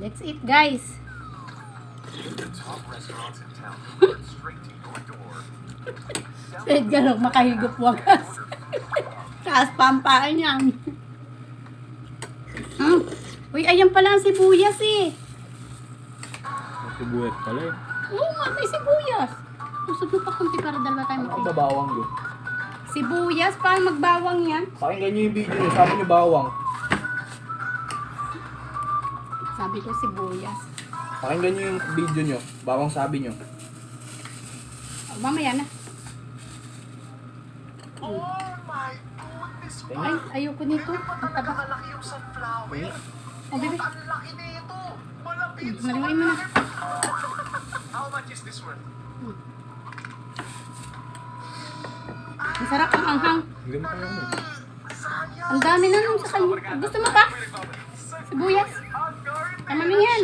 Let's eat, guys. The top restaurants in town delivered straight to your door. Si Edgar, oh, makahigop wagas. Taas pampaan yan. Uy, ayan pala ang sibuyas eh. May sibuyas pala eh. Oo nga, may sibuyas. Usap mo pa kunti para dalawa tayo Ano ang mag-eat. babawang yun? Sibuyas, paano magbawang yan? Pakinggan nyo yung video nyo, sabi nyo bawang. Sabi ko sibuyas. Pakinggan nyo yung video nyo, bawang sabi nyo. Oh, mamaya na. Oh my goodness! Ay, ayoko nito. Hindi pa Ang talaga taba. kalaki yung sunflower. Oh, baby. Ang laki nito! Malapit sa Maluin mo na. How much is this worth? Ang sarap ang anghang. Hindi mo kaya mo. Sayang! Ang dami na nung sa kanya. Gusto mo pa? Sibuyas. Tama na yan.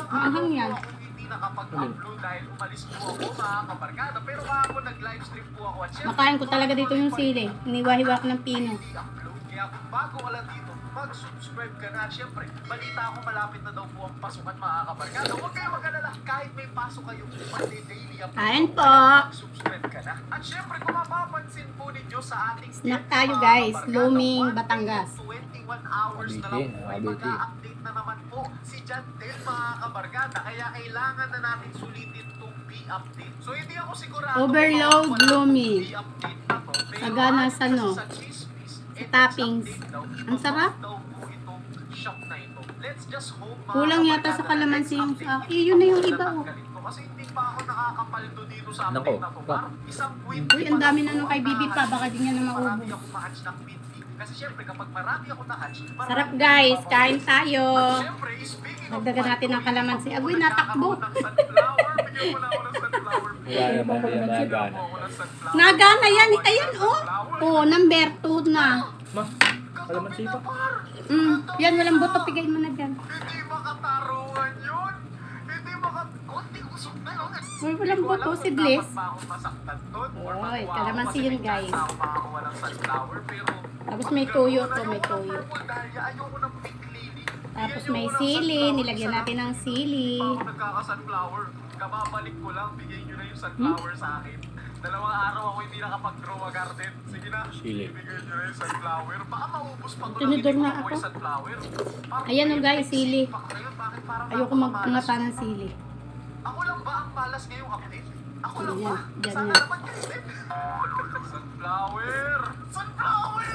Maanghang yan. Hindi nakapag-upload dahil umalis po ako mga kabarkada. Pero kahapon nag-livestream po ako at syempre, Makain ko talaga dito yung sili. Iniwahiwa ko ng pino. i-upload. Kaya kung bago ka lang dito, mag-subscribe ka na. At syempre, balita ako malapit na daw po ang pasukan mga kabarkada. Huwag kayo mag-alala. Kahit may pasok kayo, daily upload. Kain po. Mag-subscribe ka na. At syempre, kung mapapansin po ninyo sa ating Snack team, tayo, mga guys. kabarkada, Luming, 1 day Batangas. 21 hours na lang po ay Abiti. mag-update na naman po si Jantel mga kabarkada. Kaya kailangan na natin sulitin itong B-update. So hindi ako sigurado Overload, kung wala Lumi. itong B-update na to. Pero Sagana ayon sa ano? kasi sa chismis, Sa toppings. next update daw, Ang sarap. ibabawas daw po itong shop na ito. Let's just hope mga Kulang yata kabarkada sa na kalamansi next yung update, sa... hindi yun na yung ko iba, oh. tatanggalin to. Kasi hindi pa ako nakakapaldo dito sa Nako, update na to. pa. Isang Uy, ang dami na nung kay Bibi pa. Baka di niya na marami maubos. akong ma-hatch ng pinti. Kasi syempre kapag marami ako na-hatch, marami Sarap, akong guys. mababawas. Kain tayo. At syempre, speaking of Dagdagan natin ng kalamansi. Agoy, natakbo. nagkakaroon ng sunflower. Bigyan mo na ako ng sunflower. Wala naman, hindi na Bigyan nagana. mo ako ng sunflower. Nagana yan. Ayan, oh. Oh, number 2 na. Ma, kalamansi pa. Yan, walang buto. Pigay mo na dyan. Hindi makataruan yun. Hindi konti usok na yun. Uy, walang buto. Seedless. Dapat ba akong masaktan doon? Or Oy, matuwa ako kalamansi kasi yun, may guys. chance ako makakuha ng sunflower. Pero Tapos may tuyo to. May tuyo. ayoko ng pink lily. Tapos Bigyan may niyo ako ng sili. sunflower. Nilagyan natin ng sili. Ako nagkaka-sunflower. Kababalik ko lang, bigay nyo na yung sunflower sa akin. 2 araw ako hindi nakapag-grow a garden. Sige na, Sili. bigay nyo na yung sunflower. Baka maubos pa ko lang Tinidor hindi na ko ako. yung sunflower. Parang Ayan, oh, guys, sili. Ayun, bakit parang Ayoko ako mamalas? magpangata ng sili. Ako lang ba ang malas ngayong update? Ako lang Yan, ba? dyan Sana yan. naman kayo din. Sunflower! Sunflower!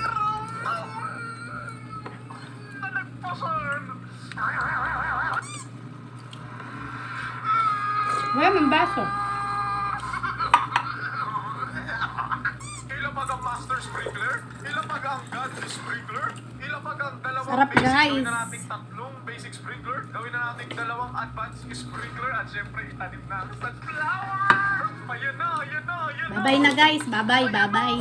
Nalagpasan! Wala mang baso. Ilapag ang master sprinkler, ilapag ang god sprinkler, ilapag ang dalawang Sarap, basic, guys. gawin na nating 3 basic sprinkler, gawin na nating 2 advanced sprinkler, at syempre itanim na ang sunflower! Ayan na, ayan na, ayan na! Bye-bye na, guys. Bye-bye, bye-bye.